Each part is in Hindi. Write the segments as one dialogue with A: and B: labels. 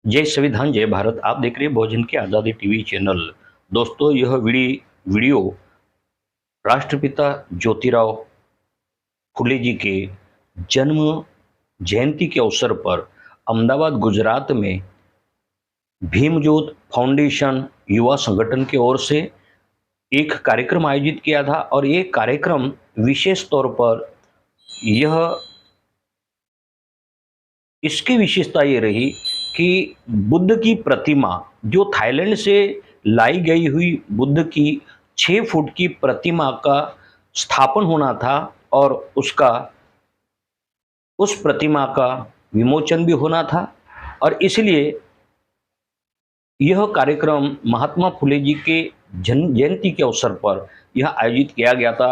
A: जय संविधान जय भारत। आप देख रहे हैं बहुजन की आज़ादी टीवी चैनल। दोस्तों, यह वीडियो राष्ट्रपिता ज्योतिराव फुले जी के जन्म जयंती के अवसर पर अहमदाबाद गुजरात में भीमज्योत फाउंडेशन युवा संगठन की ओर से एक कार्यक्रम आयोजित किया था। और ये कार्यक्रम विशेष तौर पर यह इसकी विशेषता ये रही कि बुद्ध की प्रतिमा, जो थाईलैंड से लाई गई हुई बुद्ध की 6 फुट की प्रतिमा का स्थापन होना था और उस प्रतिमा का विमोचन भी होना था। और इसलिए यह कार्यक्रम महात्मा फुले जी के जन्म जयंती के अवसर पर यह आयोजित किया गया था।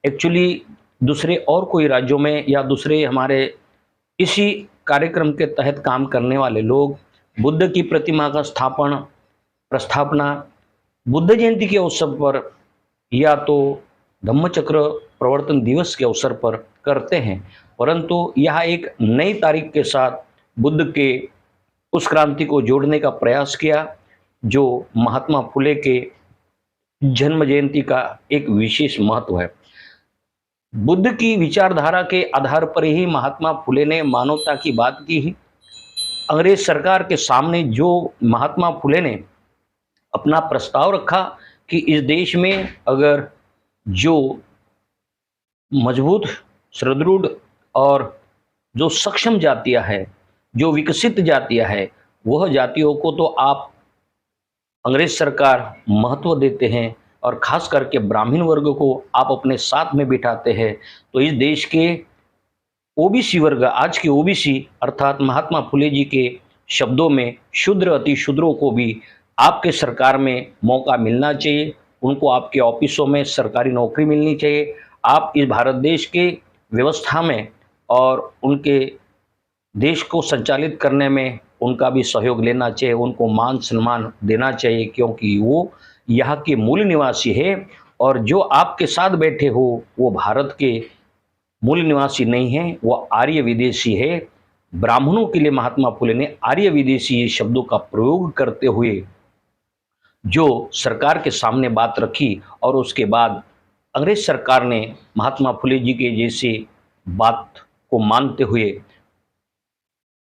A: एक्चुअली दूसरे और कोई राज्यों में या दूसरे हमारे इसी कार्यक्रम के तहत काम करने वाले लोग बुद्ध की प्रतिमा का प्रस्थापना बुद्ध जयंती के अवसर पर या तो धम्मचक्र प्रवर्तन दिवस के अवसर पर करते हैं, परंतु यह एक नई तारीख के साथ बुद्ध के उस क्रांति को जोड़ने का प्रयास किया जो महात्मा फुले के जन्म जयंती का एक विशेष महत्व है। बुद्ध की विचारधारा के आधार पर ही महात्मा फुले ने मानवता की बात की ही। अंग्रेज सरकार के सामने जो महात्मा फुले ने अपना प्रस्ताव रखा कि इस देश में अगर जो मजबूत, सुदृढ़ और जो सक्षम जातियां है, जो विकसित जातियां है, वह जातियों को तो आप अंग्रेज सरकार महत्व देते हैं और खास करके ब्राह्मण वर्ग को आप अपने साथ में बिठाते हैं, तो इस देश के ओबीसी वर्ग, आज के ओबीसी अर्थात महात्मा फुले जी के शब्दों में शूद्र अति शूद्रों को भी आपके सरकार में मौका मिलना चाहिए, उनको आपके ऑफिसों में सरकारी नौकरी मिलनी चाहिए। आप इस भारत देश के व्यवस्था में और उनके देश को संचालित करने में उनका भी सहयोग लेना चाहिए, उनको मान सम्मान देना चाहिए, क्योंकि वो यहाँ के मूल निवासी है। और जो आपके साथ बैठे हो वो भारत के मूल निवासी नहीं है, वो आर्य विदेशी है। ब्राह्मणों के लिए महात्मा फुले ने आर्य विदेशी शब्दों का प्रयोग करते हुए जो सरकार के सामने बात रखी, और उसके बाद अंग्रेज सरकार ने महात्मा फुले जी के जैसे बात को मानते हुए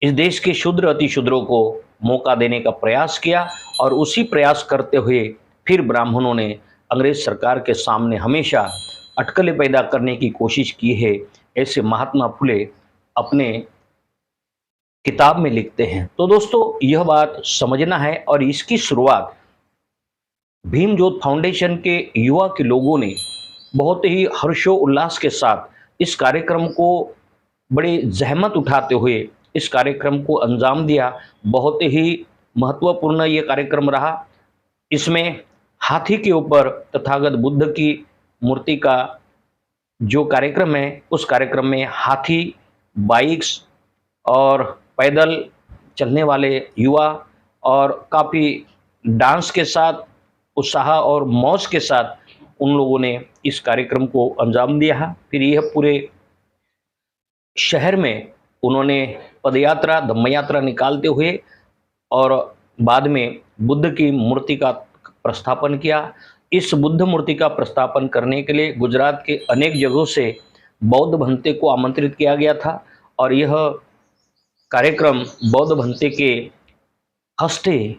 A: इस देश के शूद्र अति शूद्रों को मौका देने का प्रयास किया। और उसी प्रयास करते हुए फिर ब्राह्मणों ने अंग्रेज सरकार के सामने हमेशा अटकलें पैदा करने की कोशिश की है, ऐसे महात्मा फुले अपने किताब में लिखते हैं। तो दोस्तों, यह बात समझना है। और इसकी शुरुआत भीमज्योत फाउंडेशन के युवा के लोगों ने बहुत ही हर्षोल्लास के साथ इस कार्यक्रम को बड़े जहमत उठाते हुए इस कार्यक्रम को अंजाम दिया। बहुत ही महत्वपूर्ण ये कार्यक्रम रहा। इसमें हाथी के ऊपर तथागत बुद्ध की मूर्ति का जो कार्यक्रम है, उस कार्यक्रम में हाथी, बाइक्स और पैदल चलने वाले युवा और काफ़ी डांस के साथ, उत्साह और मौज के साथ उन लोगों ने इस कार्यक्रम को अंजाम दिया। फिर यह पूरे शहर में उन्होंने पदयात्रा, धम्म यात्रा निकालते हुए और बाद में बुद्ध की मूर्ति का प्रस्थापन किया। इस बुद्ध मूर्ति का प्रस्थापन करने के लिए गुजरात के अनेक जगहों से बौद्ध भंते को आमंत्रित किया गया था, और यह कार्यक्रम बौद्ध भंते के हस्ते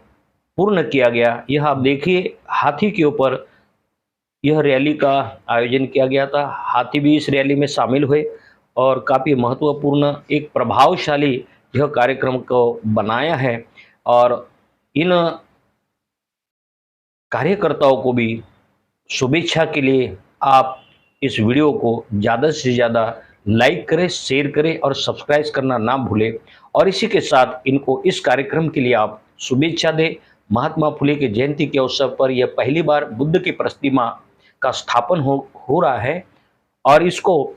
A: पूर्ण किया गया। यह आप देखिए, हाथी के ऊपर यह रैली का आयोजन किया गया था। हाथी भी इस रैली में शामिल हुए और काफ़ी महत्वपूर्ण, एक प्रभावशाली यह कार्यक्रम को बनाया है। और इन कार्यकर्ताओं को भी शुभेच्छा के लिए आप इस वीडियो को ज़्यादा से ज़्यादा लाइक करें, शेयर करें और सब्सक्राइब करना ना भूलें। और इसी के साथ इनको इस कार्यक्रम के लिए आप शुभेच्छा दें। महात्मा फुले के जयंती के अवसर पर यह पहली बार बुद्ध की प्रतिमा का स्थापन हो रहा है, और इसको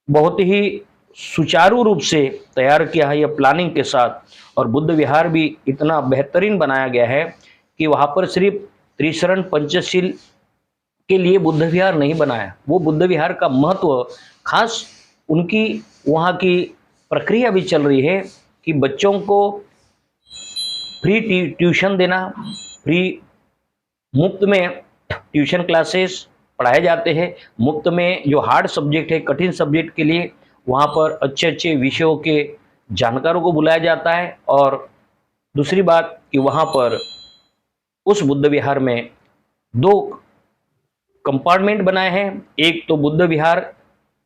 A: बहुत ही सुचारू रूप से तैयार किया है, यह प्लानिंग के साथ। और बुद्ध विहार भी इतना बेहतरीन बनाया गया है कि वहाँ पर सिर्फ त्रिशरण पंचशील के लिए बुद्ध विहार नहीं बनाया। वो बुद्ध विहार का महत्व, खास उनकी वहाँ की प्रक्रिया भी चल रही है कि बच्चों को फ्री ट्यूशन देना, फ्री मुफ्त में ट्यूशन क्लासेस पढ़ाए जाते हैं। मुफ्त में जो हार्ड सब्जेक्ट है, कठिन सब्जेक्ट के लिए वहाँ पर अच्छे अच्छे विषयों के जानकारों को बुलाया जाता है। और दूसरी बात कि वहाँ पर उस बुद्ध विहार में 2 कंपार्टमेंट बनाए हैं। एक तो बुद्ध विहार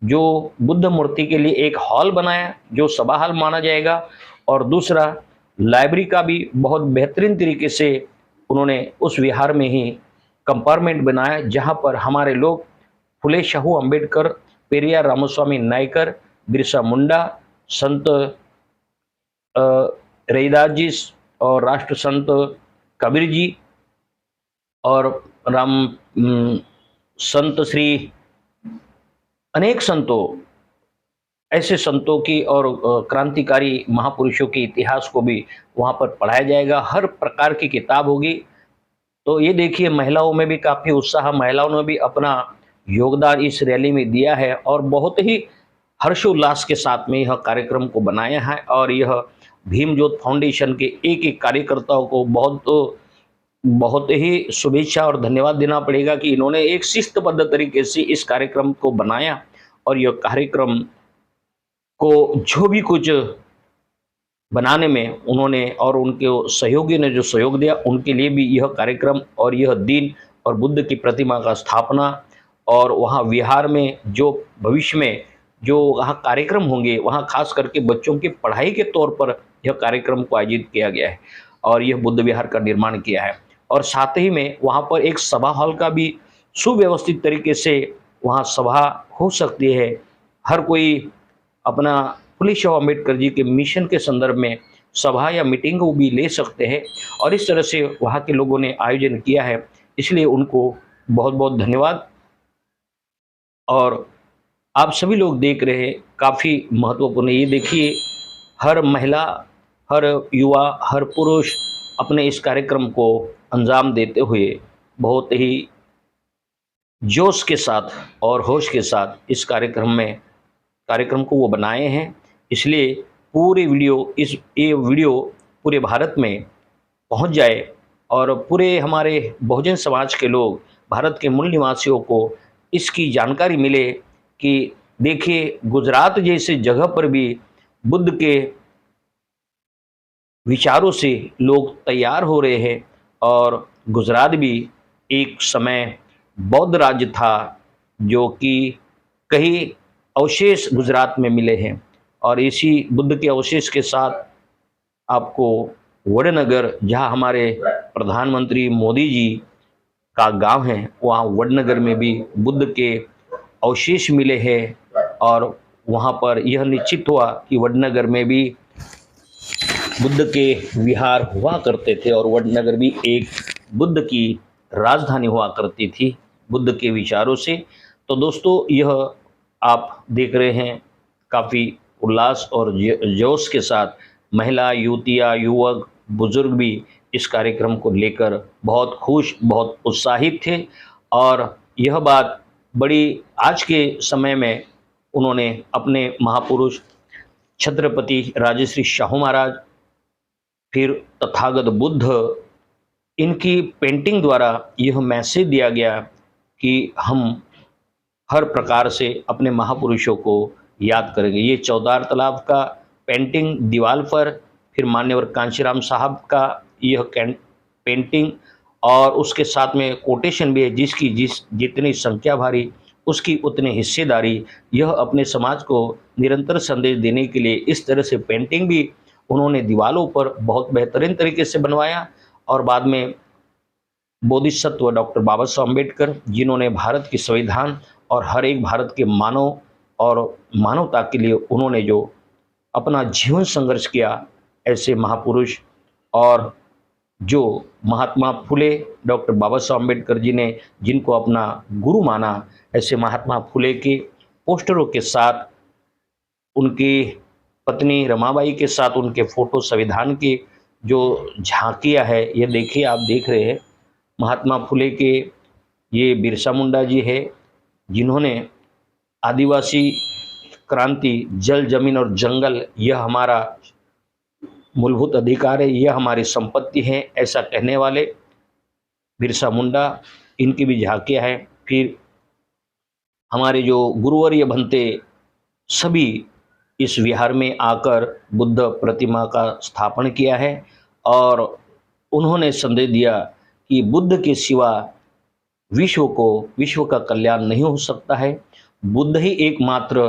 A: जो बुद्ध मूर्ति के लिए एक हॉल बनाया जो सभा हॉल माना जाएगा, और दूसरा लाइब्रेरी का भी बहुत बेहतरीन तरीके से उन्होंने उस विहार में ही कंपार्टमेंट बनाया, जहां पर हमारे लोग फुले शाहू अंबेडकर, पेरियार रामस्वामी नायकर, बिरसा मुंडा, संत रैदास जी और राष्ट्र संत कबीर जी और संत श्री अनेक संतों, ऐसे संतों की और क्रांतिकारी महापुरुषों के इतिहास को भी वहाँ पर पढ़ाया जाएगा। हर प्रकार की किताब होगी। तो ये देखिए, महिलाओं में भी काफ़ी उत्साह, महिलाओं ने भी अपना योगदान इस रैली में दिया है और बहुत ही हर्षोल्लास के साथ में यह कार्यक्रम को बनाया है। और यह भीम ज्योत फाउंडेशन के एक एक कार्यकर्ताओं को बहुत ही शुभेच्छा और धन्यवाद देना पड़ेगा कि इन्होंने एक शिस्तबद्ध तरीके से इस कार्यक्रम को बनाया, और यह कार्यक्रम को जो भी कुछ बनाने में उन्होंने और उनके सहयोगी ने जो सहयोग दिया, उनके लिए भी यह कार्यक्रम और यह दिन और बुद्ध की प्रतिमा का स्थापना और वहाँ विहार में जो भविष्य में जो वहाँ कार्यक्रम होंगे, वहाँ खास करके बच्चों की पढ़ाई के तौर पर यह कार्यक्रम को आयोजित किया गया है और यह बुद्ध विहार का निर्माण किया है। और साथ ही में वहाँ पर एक सभा हॉल का भी सुव्यवस्थित तरीके से वहाँ सभा हो सकती है। हर कोई अपना फुले शाहू अम्बेडकर जी के मिशन के संदर्भ में सभा या मीटिंग को भी ले सकते हैं, और इस तरह से वहाँ के लोगों ने आयोजन किया है, इसलिए उनको बहुत बहुत धन्यवाद। और आप सभी लोग देख रहे हैं, काफ़ी महत्वपूर्ण। ये देखिए, हर महिला, हर युवा, हर पुरुष अपने इस कार्यक्रम को अंजाम देते हुए बहुत ही जोश के साथ और होश के साथ इस कार्यक्रम को वो बनाए हैं। इसलिए पूरे ये वीडियो पूरे भारत में पहुंच जाए और पूरे हमारे बहुजन समाज के लोग, भारत के मूल निवासियों को इसकी जानकारी मिले कि देखिए, गुजरात जैसे जगह पर भी बुद्ध के विचारों से लोग तैयार हो रहे हैं। और गुजरात भी एक समय बौद्ध राज्य था, जो कि कई अवशेष गुजरात में मिले हैं, और इसी बुद्ध के अवशेष के साथ आपको वडनगर, जहां हमारे प्रधानमंत्री मोदी जी का गांव है, वहाँ वडनगर में भी बुद्ध के अवशेष मिले हैं। और वहाँ पर यह निश्चित हुआ कि वडनगर में भी बुद्ध के विहार हुआ करते थे और वडनगर भी एक बुद्ध की राजधानी हुआ करती थी बुद्ध के विचारों से। तो दोस्तों, यह आप देख रहे हैं, काफ़ी उल्लास और जोश के साथ महिला, युवतियाँ, युवक, बुजुर्ग भी इस कार्यक्रम को लेकर बहुत खुश, बहुत उत्साहित थे। और यह बात बड़ी आज के समय में उन्होंने अपने महापुरुष छत्रपति राजश्री शाहू महाराज, फिर तथागत बुद्ध, इनकी पेंटिंग द्वारा यह मैसेज दिया गया कि हम हर प्रकार से अपने महापुरुषों को याद करेंगे। ये चौदार तालाब का पेंटिंग दीवार पर, फिर मान्यवर कांशीराम साहब का यह पेंटिंग, और उसके साथ में कोटेशन भी है, जिसकी जितनी संख्या भारी उसकी उतनी हिस्सेदारी। यह अपने समाज को निरंतर संदेश देने के लिए इस तरह से पेंटिंग भी उन्होंने दीवारों पर बहुत बेहतरीन तरीके से बनवाया। और बाद में बोधिसत्व डॉक्टर बाबा साहब अम्बेडकर, जिन्होंने भारत की संविधान और हर एक भारत के मानव और मानवता के लिए उन्होंने जो अपना जीवन संघर्ष किया, ऐसे महापुरुष, और जो महात्मा फुले, डॉक्टर बाबा साहब अम्बेडकर जी ने जिनको अपना गुरु माना, ऐसे महात्मा फुले के पोस्टरों के साथ, उनकी पत्नी रमाबाई के साथ उनके फोटो, संविधान की जो झांकियाँ है, ये देखिए, आप देख रहे हैं। महात्मा फुले के ये बिरसा मुंडा जी है, जिन्होंने आदिवासी क्रांति, जल, जमीन और जंगल, यह हमारा मूलभूत अधिकार है, यह हमारी संपत्ति है, ऐसा कहने वाले बिरसा मुंडा, इनकी भी झांकियाँ है। फिर हमारे जो गुरुवर्य भंते सभी इस विहार में आकर बुद्ध प्रतिमा का स्थापन किया है और उन्होंने संदेश दिया कि बुद्ध के सिवा विश्व का कल्याण नहीं हो सकता है। बुद्ध ही एकमात्र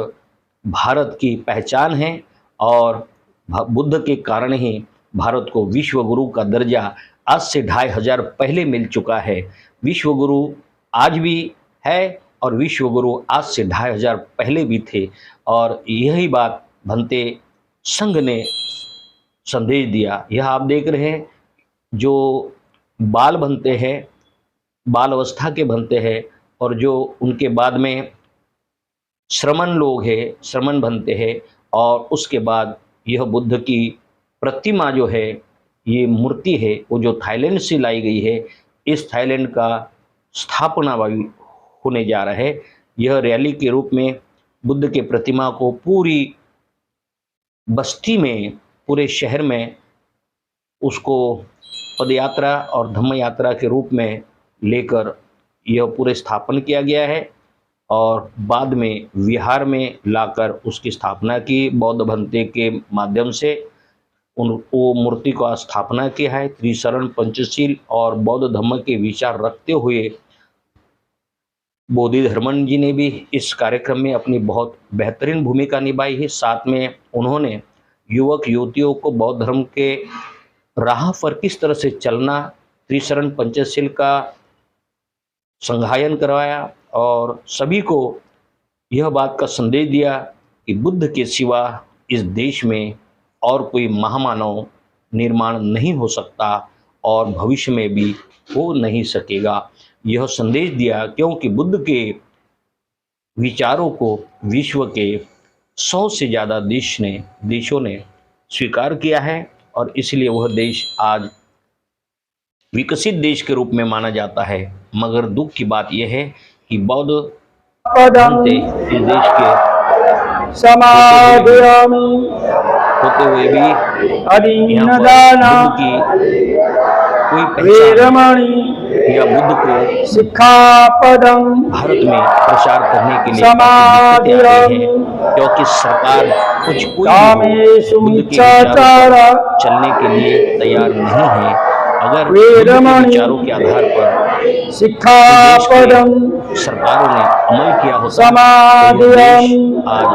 A: भारत की पहचान है और बुद्ध के कारण ही भारत को विश्व गुरु का दर्जा आज से 2500 पहले मिल चुका है। विश्व गुरु आज भी है और विश्व गुरु आज से 2500 पहले भी थे और यही बात भंते संघ ने संदेश दिया। यह आप देख रहे हैं, जो बाल भंते हैं, बाल अवस्था के भंते हैं और जो उनके बाद में श्रमण लोग हैं, श्रमण भंते हैं, और उसके बाद यह बुद्ध की प्रतिमा जो है, ये मूर्ति है, वो जो थाईलैंड से लाई गई है, इस थाईलैंड का स्थापना होने जा रहा है। यह रैली के रूप में बुद्ध के प्रतिमा को पूरी बस्ती में, पूरे शहर में उसको पदयात्रा और धम्म यात्रा के रूप में लेकर यह पूरे स्थापन किया गया है और बाद में विहार में लाकर उसकी स्थापना की। बौद्ध भंते के माध्यम से वो मूर्ति का स्थापना किया है। त्रिशरण पंचशील और बौद्ध धर्म के विचार रखते हुए बोधि धर्मन जी ने भी इस कार्यक्रम में अपनी बहुत बेहतरीन भूमिका निभाई है। साथ में उन्होंने युवक युवतियों को बौद्ध धर्म के राह पर किस तरह से चलना, त्रिशरण पंचशील का संगायन करवाया और सभी को यह बात का संदेश दिया कि बुद्ध के सिवा इस देश में और कोई महामानव निर्माण नहीं हो सकता और भविष्य में भी हो नहीं सकेगा। यह संदेश दिया क्योंकि बुद्ध के विचारों को विश्व के 100 से ज़्यादा देशों ने स्वीकार किया है और इसलिए वह देश आज विकसित देश के रूप में माना जाता है। मगर दुख की बात यह है कि बौद्ध भंते इस देश के होते हुए भी यहाँ पर बुद्ध की कोई पहचान या बुद्ध को भारत में प्रचार करने के लिए काफी दिक्कतें आ रही हैं, क्योंकि सरकार कोई बुद्ध के विचारों पर चलने के लिए तैयार नहीं है। अगर बुद्ध के विचारों के आधार पर सरकारों ने अमल किया होता तो देश आज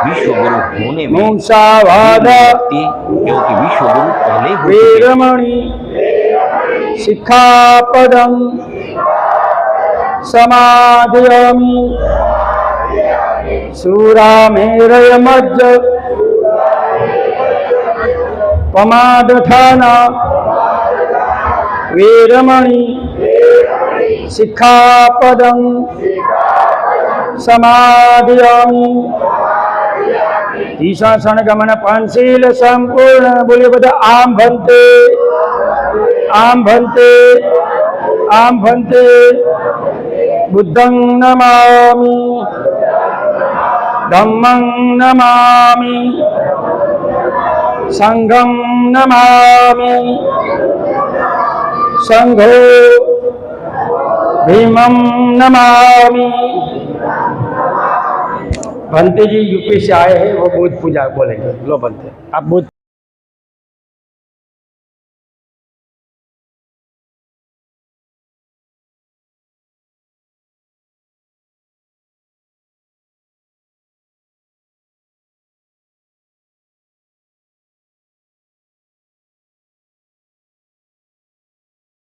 A: विश्व गुरु होने में व्यक्ति, क्योंकि विश्व गुरु पहले ही
B: शिक्षापदं समादयामि सूरामेरयमज्ज पमादठाना वीरमणि शिक्षापदं समादयामि ईशासन गमन पंचशील संपूर्ण बोले बता आम भंते आम भंते आम भंते बुद्धं नमामि धम्मं नमामि संघं नमामि संघो भीमं नमामि। भंते जी यूपी से आए हैं, वो बुद्ध पूजा बोलेंगे। लो भंते, आप बुद्ध